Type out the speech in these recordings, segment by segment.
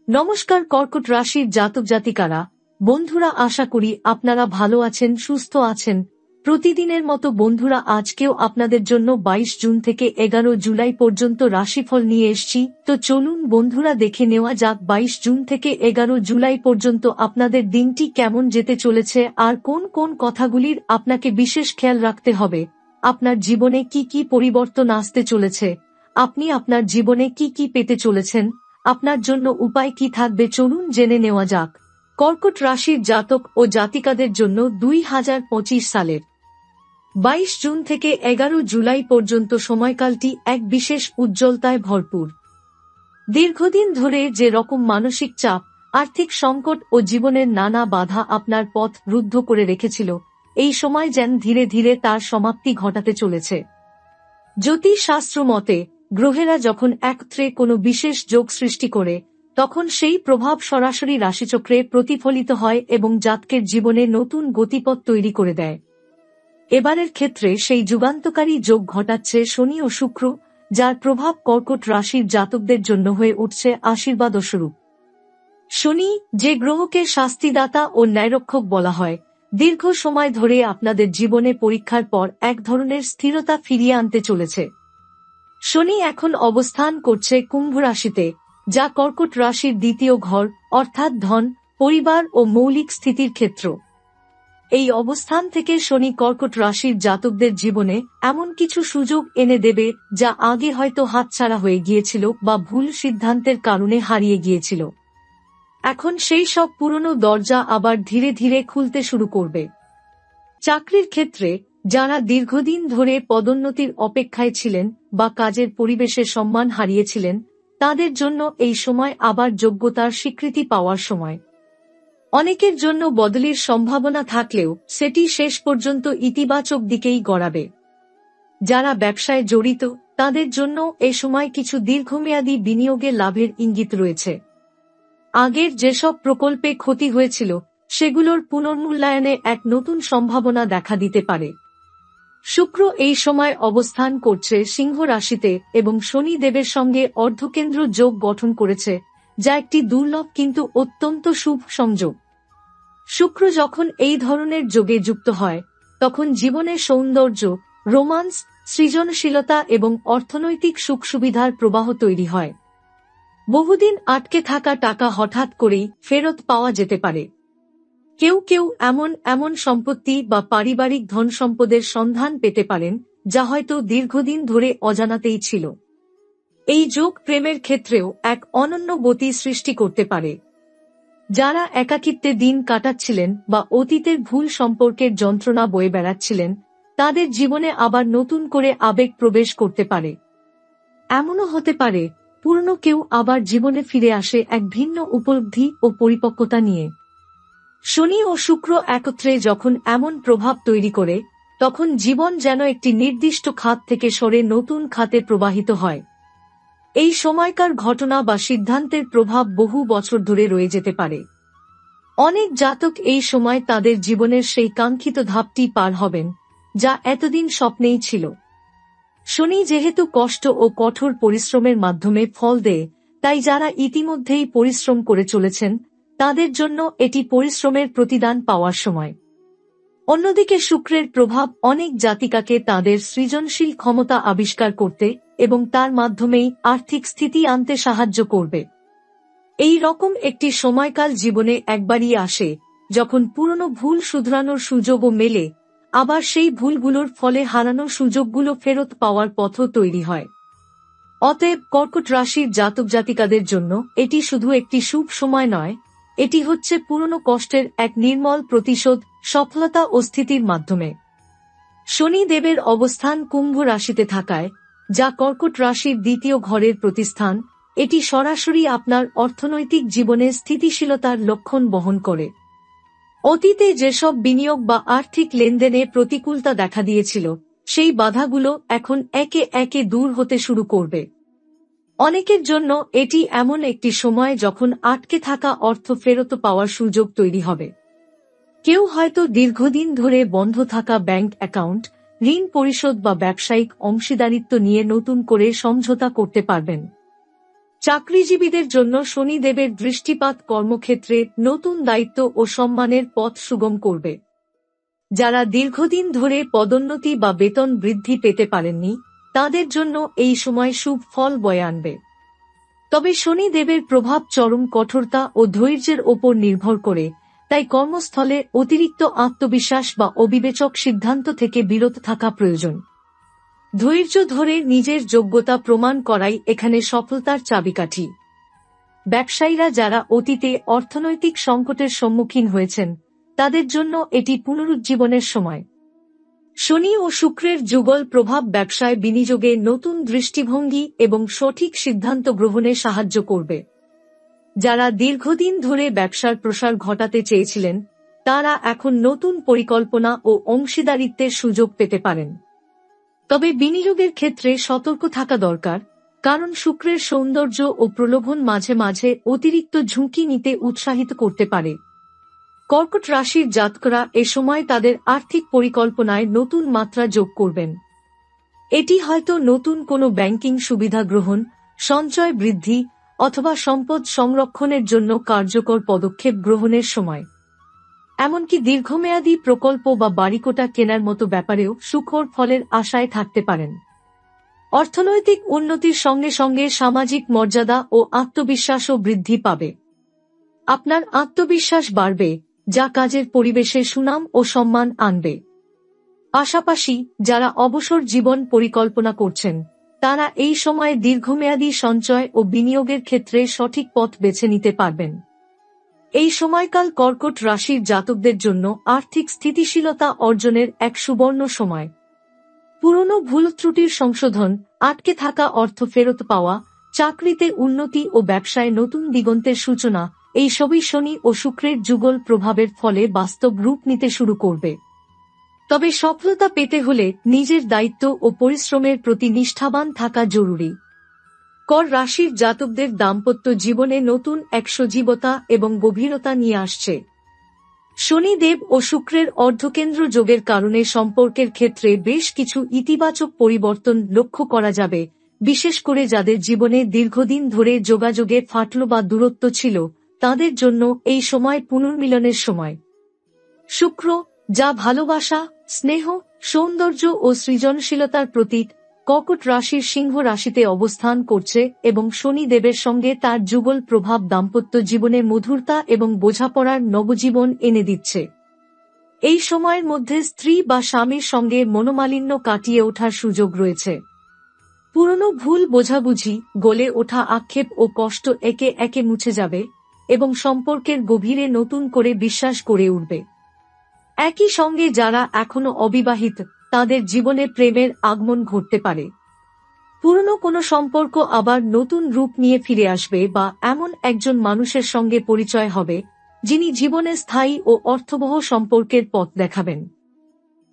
নমস্কার কর্কট রাশির জাতক জাতিকারা, বন্ধুরা, আশা করি আপনারা ভালো আছেন, সুস্থ আছেন। প্রতিদিনের মতো বন্ধুরা, আজকেও আপনাদের জন্য 22 জুন থেকে 11 জুলাই পর্যন্ত রাশিফল নিয়ে এসেছি। তো চলুন বন্ধুরা, দেখে নেওয়া যাক 22 জুন থেকে 11 জুলাই পর্যন্ত আপনাদের দিনটি কেমন যেতে চলেছে আর কোন কোন কথাগুলির আপনাকে বিশেষ খেয়াল রাখতে হবে। আপনার জীবনে কি কি পরিবর্তন আসতে চলেছে, আপনি আপনার জীবনে কি কি পেতে চলেছেন, আপনার জন্য উপায় কি থাকবে, চলুন জেনে নেওয়া যাক। কর্কট রাশির জাতক ও জাতিকাদের জন্য 2025 সালের 22 জুন থেকে 11 জুলাই পর্যন্ত সময়কালটি এক বিশেষ উজ্জ্বলতায় ভরপুর। দীর্ঘদিন ধরে যে রকম মানসিক চাপ, আর্থিক সংকট ও জীবনের নানা বাধা আপনার পথ রুদ্ধ করে রেখেছিল, এই সময় যেন ধীরে ধীরে তার সমাপ্তি ঘটাতে চলেছে। জ্যোতিষ শাস্ত্র মতে গ্রহেরা যখন একত্রে কোনো বিশেষ যোগ সৃষ্টি করে, তখন সেই প্রভাব সরাসরি রাশিচক্রে প্রতিফলিত হয় এবং জাতকের জীবনে নতুন গতিপথ তৈরি করে দেয়। এবারের ক্ষেত্রে সেই যুগান্তকারী যোগ ঘটাচ্ছে শনি ও শুক্র, যার প্রভাব কর্কট রাশির জাতকদের জন্য হয়ে উঠছে আশীর্বাদস্বরূপ। শনি, যে গ্রহকে শাস্তিদাতা ও ন্যায়রক্ষক বলা হয়, দীর্ঘ সময় ধরে আপনাদের জীবনে পরীক্ষার পর এক ধরনের স্থিরতা ফিরিয়ে আনতে চলেছে। শনি এখন অবস্থান করছে কুম্ভ রাশিতে, যা কর্কট রাশির দ্বিতীয় ঘর, অর্থাৎ ধন, পরিবার ও মৌলিক স্থিতির ক্ষেত্র। এই অবস্থান থেকে শনি কর্কট রাশির জাতকদের জীবনে এমন কিছু সুযোগ এনে দেবে যা আগে হয়তো হাতছাড়া হয়ে গিয়েছিল বা ভুল সিদ্ধান্তের কারণে হারিয়ে গিয়েছিল। এখন সেই সব পুরনো দরজা আবার ধীরে ধীরে খুলতে শুরু করবে। চাকরির ক্ষেত্রে যারা দীর্ঘদিন ধরে পদোন্নতির অপেক্ষায় ছিলেন বা কাজের পরিবেশে সম্মান হারিয়েছিলেন, তাদের জন্য এই সময় আবার যোগ্যতার স্বীকৃতি পাওয়ার সময়। অনেকের জন্য বদলির সম্ভাবনা থাকলেও সেটি শেষ পর্যন্ত ইতিবাচক দিকেই গড়াবে। যারা ব্যবসায় জড়িত, তাদের জন্য এ সময় কিছু দীর্ঘমেয়াদী বিনিয়োগে লাভের ইঙ্গিত রয়েছে। আগের যেসব প্রকল্পে ক্ষতি হয়েছিল, সেগুলোর পুনর্মূল্যায়নে এক নতুন সম্ভাবনা দেখা দিতে পারে। শুক্র এই সময় অবস্থান করছে সিংহ রাশিতে এবং শনি দেবের সঙ্গে অর্ধকেন্দ্র যোগ গঠন করেছে, যা একটি দুর্লভ কিন্তু অত্যন্ত শুভ সংযোগ। শুক্র যখন এই ধরনের যোগে যুক্ত হয়, তখন জীবনে সৌন্দর্য, রোমান্স, সৃজনশীলতা এবং অর্থনৈতিক সুখ সুবিধার প্রবাহ তৈরি হয়। বহুদিন আটকে থাকা টাকা হঠাৎ করেই ফেরত পাওয়া যেতে পারে। কেউ কেউ এমন সম্পত্তি বা পারিবারিক ধন সম্পদের সন্ধান পেতে পারেন, যা হয়তো দীর্ঘদিন ধরে অজানাতেই ছিল। এই যোগ প্রেমের ক্ষেত্রেও এক অনন্য গতি সৃষ্টি করতে পারে। যারা একাকিত্বে দিন কাটাচ্ছিলেন বা অতীতের ভুল সম্পর্কের যন্ত্রণা বয়ে বেড়াচ্ছিলেন, তাদের জীবনে আবার নতুন করে আবেগ প্রবেশ করতে পারে। এমনও হতে পারে পুরনো কেউ আবার জীবনে ফিরে আসে এক ভিন্ন উপলব্ধি ও পরিপক্কতা নিয়ে। শনি ও শুক্র একত্রে যখন এমন প্রভাব তৈরি করে, তখন জীবন যেন একটি নির্দিষ্ট খাত থেকে সরে নতুন খাতে প্রবাহিত হয়। এই সময়কার ঘটনা বা সিদ্ধান্তের প্রভাব বহু বছর ধরে রয়ে যেতে পারে। অনেক জাতক এই সময় তাদের জীবনের সেই কাঙ্ক্ষিত ধাপটি পার হবেন, যা এতদিন স্বপ্নেই ছিল। শনি যেহেতু কষ্ট ও কঠোর পরিশ্রমের মাধ্যমে ফল দেয়, তাই যারা ইতিমধ্যেই পরিশ্রম করে চলেছেন, তাদের জন্য এটি পরিশ্রমের প্রতিদান পাওয়ার সময়। অন্যদিকে শুক্রের প্রভাব অনেক জাতিকাকে তাদের সৃজনশীল ক্ষমতা আবিষ্কার করতে এবং তার মাধ্যমেই আর্থিক স্থিতি আনতে সাহায্য করবে। এই রকম একটি সময়কাল জীবনে একবারই আসে, যখন পুরনো ভুল শুধরানোর সুযোগও মেলে, আবার সেই ভুলগুলোর ফলে হারানো সুযোগগুলো ফেরত পাওয়ার পথও তৈরি হয়। অতএব কর্কট রাশির জাতক জাতিকাদের জন্য এটি শুধু একটি শুভ সময় নয়, এটি হচ্ছে পুরনো কষ্টের এক নির্মল প্রতিশোধ, সফলতা ও স্থিতির মাধ্যমে। শনি দেবের অবস্থান কুম্ভ রাশিতে থাকায়, যা কর্কট রাশির দ্বিতীয় ঘরের প্রতিস্থান, এটি সরাসরি আপনার অর্থনৈতিক জীবনে স্থিতিশীলতার লক্ষণ বহন করে। অতীতে যেসব বিনিয়োগ বা আর্থিক লেনদেনে প্রতিকূলতা দেখা দিয়েছিল, সেই বাধাগুলো এখন একে একে দূর হতে শুরু করবে। অনেকের জন্য এটি এমন একটি সময় যখন আটকে থাকা অর্থ ফেরত পাওয়ার সুযোগ তৈরি হবে। কেউ হয়তো দীর্ঘদিন ধরে বন্ধ থাকা ব্যাংক অ্যাকাউন্ট, ঋণ পরিশোধ বা ব্যবসায়িক অংশীদারিত্ব নিয়ে নতুন করে সমঝোতা করতে পারবেন। চাকরিজীবীদের জন্য শনিদেবের দৃষ্টিপাত কর্মক্ষেত্রে নতুন দায়িত্ব ও সম্মানের পথ সুগম করবে। যারা দীর্ঘদিন ধরে পদোন্নতি বা বেতন বৃদ্ধি পেতে পারেননি, তাদের জন্য এই সময় শুভ ফল বয়ে আনবে। তবে শনিদেবের প্রভাব চরম কঠোরতা ও ধৈর্যের ওপর নির্ভর করে, তাই কর্মস্থলে অতিরিক্ত আত্মবিশ্বাস বা অবিবেচক সিদ্ধান্ত থেকে বিরত থাকা প্রয়োজন। ধৈর্য ধরে নিজের যোগ্যতা প্রমাণ করাই এখানে সফলতার চাবিকাঠি। ব্যবসায়ীরা যারা অতীতে অর্থনৈতিক সংকটের সম্মুখীন হয়েছেন, তাদের জন্য এটি পুনরুজ্জীবনের সময়। শনি ও শুক্রের যুগল প্রভাব ব্যবসায় বিনিয়োগে নতুন দৃষ্টিভঙ্গি এবং সঠিক সিদ্ধান্ত গ্রহণে সাহায্য করবে। যারা দীর্ঘদিন ধরে ব্যবসার প্রসার ঘটাতে চেয়েছিলেন, তারা এখন নতুন পরিকল্পনা ও অংশীদারিত্বের সুযোগ পেতে পারেন। তবে বিনিয়োগের ক্ষেত্রে সতর্ক থাকা দরকার, কারণ শুক্রের সৌন্দর্য ও প্রলোভন মাঝে মাঝে অতিরিক্ত ঝুঁকি নিতে উৎসাহিত করতে পারে। কর্কট রাশির জাতকরা এ সময় তাদের আর্থিক পরিকল্পনায় নতুন মাত্রা যোগ করবেন। এটি হয়তো নতুন কোনো ব্যাংকিং সুবিধা গ্রহণ, সঞ্চয় বৃদ্ধি অথবা সম্পদ সংরক্ষণের জন্য কার্যকর পদক্ষেপ গ্রহণের সময়। এমনকি দীর্ঘমেয়াদী প্রকল্প বা বাড়িকোটা কেনার মতো ব্যাপারেও সুখর ফলের আশায় থাকতে পারেন। অর্থনৈতিক উন্নতির সঙ্গে সঙ্গে সামাজিক মর্যাদা ও আত্মবিশ্বাসও বৃদ্ধি পাবে। আপনার আত্মবিশ্বাস বাড়বে, যা কাজের পরিবেশে সুনাম ও সম্মান আনবে। পাশাপাশি যারা অবসর জীবন পরিকল্পনা করছেন, তারা এই সময়ে দীর্ঘমেয়াদী সঞ্চয় ও বিনিয়োগের ক্ষেত্রে সঠিক পথ বেছে নিতে পারবেন। এই সময়কাল কর্কট রাশির জাতকদের জন্য আর্থিক স্থিতিশীলতা অর্জনের এক সুবর্ণ সময়। পুরনো ভুল ত্রুটির সংশোধন, আটকে থাকা অর্থ ফেরত পাওয়া, চাকরিতে উন্নতি ও ব্যবসায় নতুন দিগন্তের সূচনা, এই সবই শনি ও শুক্রের যুগল প্রভাবের ফলে বাস্তব রূপ নিতে শুরু করবে। তবে সফলতা পেতে হলে নিজের দায়িত্ব ও পরিশ্রমের প্রতি নিষ্ঠাবান থাকা জরুরি। কর রাশির জাতকদের দাম্পত্য জীবনে নতুন এক সজীবতা এবং গভীরতা নিয়ে আসছে। শনিদেব ও শুক্রের অর্ধকেন্দ্র যোগের কারণে সম্পর্কের ক্ষেত্রে বেশ কিছু ইতিবাচক পরিবর্তন লক্ষ্য করা যাবে, বিশেষ করে যাদের জীবনে দীর্ঘদিন ধরে যোগাযোগে ফাটল বা দূরত্ব ছিল, তাদের জন্য এই সময় পুনর্মিলনের সময়। শুক্র, যা ভালোবাসা, স্নেহ, সৌন্দর্য ও সৃজনশীলতার প্রতীক, কর্কট রাশির সিংহ রাশিতে অবস্থান করছে এবং শনিদেবের সঙ্গে তার যুগল প্রভাব দাম্পত্য জীবনে মধুরতা এবং বোঝাপড়ার নবজীবন এনে দিচ্ছে। এই সময়ের মধ্যে স্ত্রী বা স্বামীর সঙ্গে মনোমালিন্য কাটিয়ে ওঠার সুযোগ রয়েছে। পুরনো ভুল বোঝাবুঝি, গলে ওঠা আক্ষেপ ও কষ্ট একে একে মুছে যাবে এবং সম্পর্কের গভীরে নতুন করে বিশ্বাস গড়ে উঠবে। একই সঙ্গে যারা এখনো অবিবাহিত, তাদের জীবনে প্রেমের আগমন ঘটতে পারে। পুরনো কোনো সম্পর্ক আবার নতুন রূপ নিয়ে ফিরে আসবে বা এমন একজন মানুষের সঙ্গে পরিচয় হবে, যিনি জীবনে স্থায়ী ও অর্থবহ সম্পর্কের পথ দেখাবেন।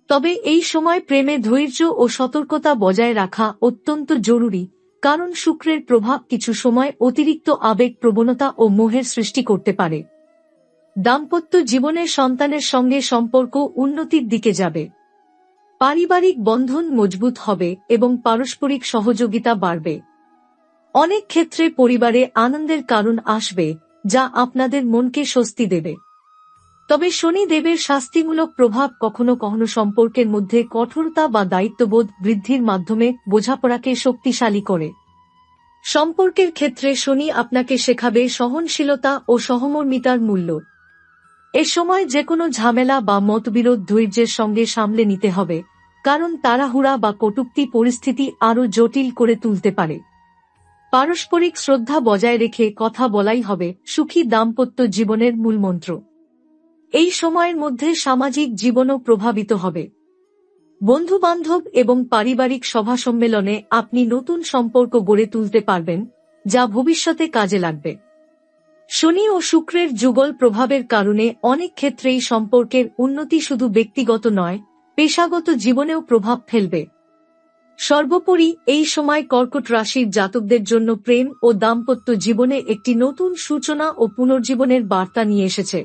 তবে এই সময় প্রেমে ধৈর্য ও সতর্কতা বজায় রাখা অত্যন্ত জরুরি, কারণ শুক্রের প্রভাব কিছু সময় অতিরিক্ত আবেগ প্রবণতা ও মোহের সৃষ্টি করতে পারে। দাম্পত্য জীবনে সন্তানের সঙ্গে সম্পর্ক উন্নতির দিকে যাবে। পারিবারিক বন্ধন মজবুত হবে এবং পারস্পরিক সহযোগিতা বাড়বে। অনেক ক্ষেত্রে পরিবারে আনন্দের কারণ আসবে, যা আপনাদের মনকে স্বস্তি দেবে। তবে শনিদেবের শাস্তিমূলক প্রভাব কখনো কখনো সম্পর্কের মধ্যে কঠোরতা বা দায়িত্ববোধ বৃদ্ধির মাধ্যমে বোঝাপড়াকে শক্তিশালী করে। সম্পর্কের ক্ষেত্রে শনি আপনাকে শেখাবে সহনশীলতা ও সহমর্মিতার মূল্য। এ সময় যেকোনো ঝামেলা বা মতবিরোধ ধৈর্যের সঙ্গে সামলে নিতে হবে, কারণ তাড়াহুড়া বা কটূক্তি পরিস্থিতি আরও জটিল করে তুলতে পারে। পারস্পরিক শ্রদ্ধা বজায় রেখে কথা বলাই হবে সুখী দাম্পত্য জীবনের মূলমন্ত্র। এই সময়ের মধ্যে সামাজিক জীবনও প্রভাবিত হবে। বন্ধুবান্ধব এবং পারিবারিক সভা সম্মেলনে আপনি নতুন সম্পর্ক গড়ে তুলতে পারবেন, যা ভবিষ্যতে কাজে লাগবে। শনি ও শুক্রের যুগল প্রভাবের কারণে অনেক ক্ষেত্রেই সম্পর্কের উন্নতি শুধু ব্যক্তিগত নয়, পেশাগত জীবনেও প্রভাব ফেলবে। সর্বোপরি এই সময় কর্কট রাশির জাতকদের জন্য প্রেম ও দাম্পত্য জীবনে একটি নতুন সূচনা ও পুনর্জীবনের বার্তা নিয়ে এসেছে।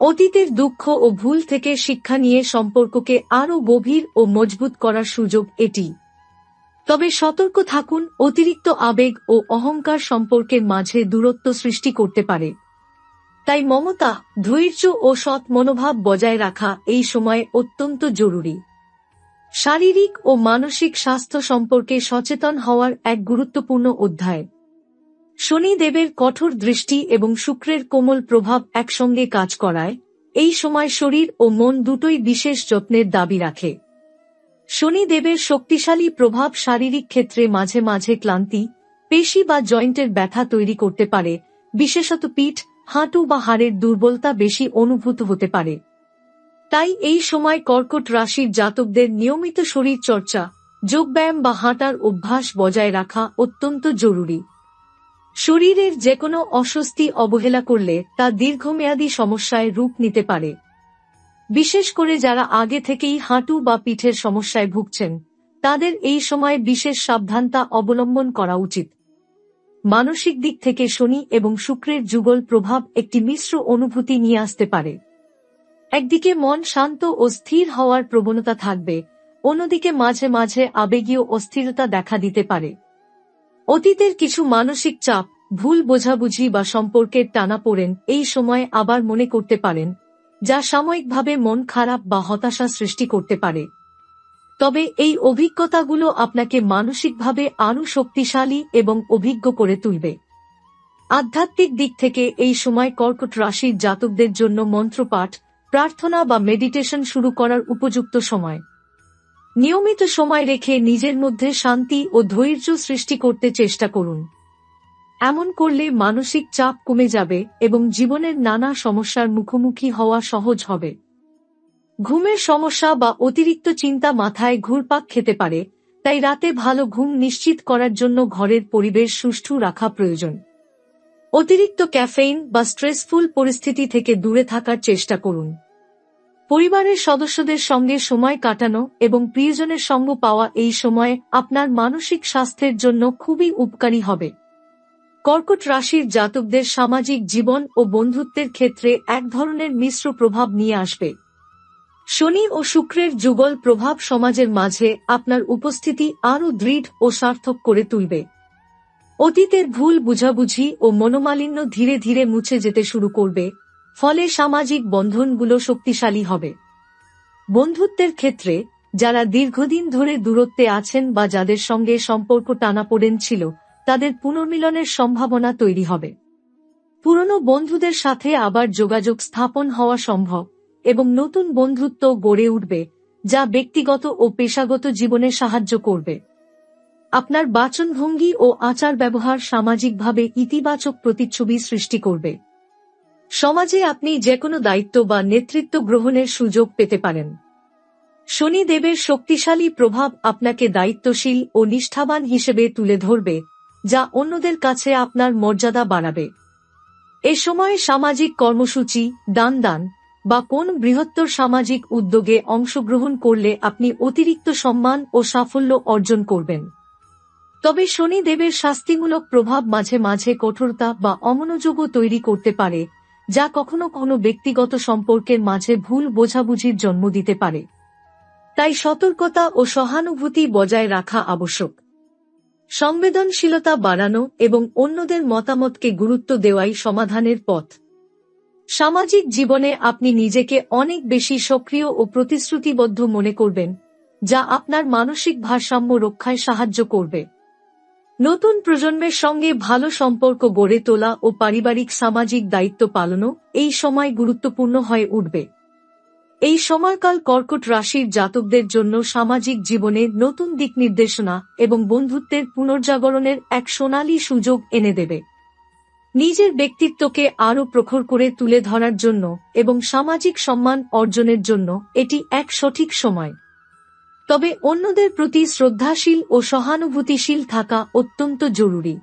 অতীতের দুঃখ ও ভুল থেকে শিক্ষা নিয়ে সম্পর্ককে আরও গভীর ও মজবুত করার সুযোগ এটি। তবে সতর্ক থাকুন, অতিরিক্ত আবেগ ও অহংকার সম্পর্কের মাঝে দূরত্ব সৃষ্টি করতে পারে। তাই মমতা, ধৈর্য ও সৎ মনোভাব বজায় রাখা এই সময়ে অত্যন্ত জরুরি। শারীরিক ও মানসিক স্বাস্থ্য সম্পর্কে সচেতন হওয়ার এক গুরুত্বপূর্ণ অধ্যায়। শনি দেবের কঠোর দৃষ্টি এবং শুক্রের কোমল প্রভাব একসঙ্গে কাজ করায় এই সময় শরীর ও মন দুটোই বিশেষ যত্নের দাবি রাখে। শনি দেবের শক্তিশালী প্রভাব শারীরিক ক্ষেত্রে মাঝে মাঝে ক্লান্তি, পেশি বা জয়েন্টের ব্যথা তৈরি করতে পারে, বিশেষত পিঠ, হাঁটু বা হাড়ের দুর্বলতা বেশি অনুভূত হতে পারে। তাই এই সময় কর্কট রাশির জাতকদের নিয়মিত শরীর চর্চা, যোগব্যায়াম বা হাঁটার অভ্যাস বজায় রাখা অত্যন্ত জরুরি। শরীরের যেকোনো অস্বস্তি অবহেলা করলে তা দীর্ঘমেয়াদী সমস্যায় রূপ নিতে পারে। বিশেষ করে যারা আগে থেকেই হাঁটু বা পিঠের সমস্যায় ভুগছেন, তাদের এই সময় বিশেষ সাবধানতা অবলম্বন করা উচিত। মানসিক দিক থেকে শনি এবং শুক্রের যুগল প্রভাব একটি মিশ্র অনুভূতি নিয়ে আসতে পারে। একদিকে মন শান্ত ও স্থির হওয়ার প্রবণতা থাকবে, অন্যদিকে মাঝে মাঝে আবেগীয় অস্থিরতা দেখা দিতে পারে। অতীতের কিছু মানসিক চাপ, ভুল বোঝাবুঝি বা সম্পর্কের টানাপোড়েন এই সময় আবার মনে করতে পারেন, যা সাময়িকভাবে মন খারাপ বা হতাশা সৃষ্টি করতে পারে। তবে এই অভিজ্ঞতাগুলো আপনাকে মানসিকভাবে আরও শক্তিশালী এবং অভিজ্ঞ করে তুলবে। আধ্যাত্মিক দিক থেকে এই সময় কর্কট রাশির জাতকদের জন্য মন্ত্রপাঠ, প্রার্থনা বা মেডিটেশন শুরু করার উপযুক্ত সময়। নিয়মিত সময় রেখে নিজের মধ্যে শান্তি ও ধৈর্য সৃষ্টি করতে চেষ্টা করুন। এমন করলে মানসিক চাপ কমে যাবে এবং জীবনের নানা সমস্যার মুখোমুখি হওয়া সহজ হবে। ঘুমের সমস্যা বা অতিরিক্ত চিন্তা মাথায় ঘুরপাক খেতে পারে, তাই রাতে ভালো ঘুম নিশ্চিত করার জন্য ঘরের পরিবেশ সুষ্ঠু রাখা প্রয়োজন। অতিরিক্ত ক্যাফেইন বা স্ট্রেসফুল পরিস্থিতি থেকে দূরে থাকার চেষ্টা করুন। পরিবারের সদস্যদের সঙ্গে সময় কাটানো এবং প্রিয়জনের সঙ্গ পাওয়া এই সময়ে আপনার মানসিক স্বাস্থ্যের জন্য খুবই উপকারী হবে। কর্কট রাশির জাতকদের সামাজিক জীবন ও বন্ধুত্বের ক্ষেত্রে এক ধরনের মিশ্র প্রভাব নিয়ে আসবে। শনি ও শুক্রের যুগল প্রভাব সমাজের মাঝে আপনার উপস্থিতি আরও দৃঢ় ও সার্থক করে তুলবে। অতীতের ভুল বুঝাবুঝি ও মনোমালিন্য ধীরে ধীরে মুছে যেতে শুরু করবে, ফলে সামাজিক বন্ধনগুলো শক্তিশালী হবে। বন্ধুত্বের ক্ষেত্রে যারা দীর্ঘদিন ধরে দূরত্বে আছেন বা যাদের সঙ্গে সম্পর্ক টানাপোড়েন ছিল, তাদের পুনর্মিলনের সম্ভাবনা তৈরি হবে। পুরনো বন্ধুদের সাথে আবার যোগাযোগ স্থাপন হওয়া সম্ভব এবং নতুন বন্ধুত্ব গড়ে উঠবে, যা ব্যক্তিগত ও পেশাগত জীবনে সাহায্য করবে। আপনার বাচনভঙ্গি ও আচার ব্যবহার সামাজিকভাবে ইতিবাচক প্রতিচ্ছবি সৃষ্টি করবে। সমাজে আপনি যেকোনো দায়িত্ব বা নেতৃত্ব গ্রহণের সুযোগ পেতে পারেন। শনি দেবের শক্তিশালী প্রভাব আপনাকে দায়িত্বশীল ও নিষ্ঠাবান হিসেবে তুলে ধরবে, যা অন্যদের কাছে আপনার মর্যাদা বাড়াবে। এ সময় সামাজিক কর্মসূচি, দান বা কোন বৃহত্তর সামাজিক উদ্যোগে অংশগ্রহণ করলে আপনি অতিরিক্ত সম্মান ও সাফল্য অর্জন করবেন। তবে শনি দেবের শাস্তিমূলক প্রভাব মাঝে মাঝে কঠোরতা বা অমনোযোগও তৈরি করতে পারে, যা কখনো কোনো ব্যক্তিগত সম্পর্কের মাঝে ভুল বোঝাবুঝির জন্ম দিতে পারে। তাই সতর্কতা ও সহানুভূতি বজায় রাখা আবশ্যক। সংবেদনশীলতা বাড়ানো এবং অন্যদের মতামতকে গুরুত্ব দেওয়াই সমাধানের পথ। সামাজিক জীবনে আপনি নিজেকে অনেক বেশি সক্রিয় ও প্রতিশ্রুতিবদ্ধ মনে করবেন, যা আপনার মানসিক ভারসাম্য রক্ষায় সাহায্য করবে। নতুন প্রজন্মের সঙ্গে ভালো সম্পর্ক গড়ে তোলা ও পারিবারিক সামাজিক দায়িত্ব পালনও এই সময় গুরুত্বপূর্ণ হয়ে উঠবে। এই সময়কাল কর্কট রাশির জাতকদের জন্য সামাজিক জীবনে নতুন দিক নির্দেশনা এবং বন্ধুত্বের পুনর্জাগরণের এক সোনালী সুযোগ এনে দেবে। নিজের ব্যক্তিত্বকে আরও প্রখর করে তুলে ধরার জন্য এবং সামাজিক সম্মান অর্জনের জন্য এটি এক সঠিক সময়। তবে অন্যদের প্রতি শ্রদ্ধাশীল ও সহানুভূতিশীল থাকা অত্যন্ত জরুরি।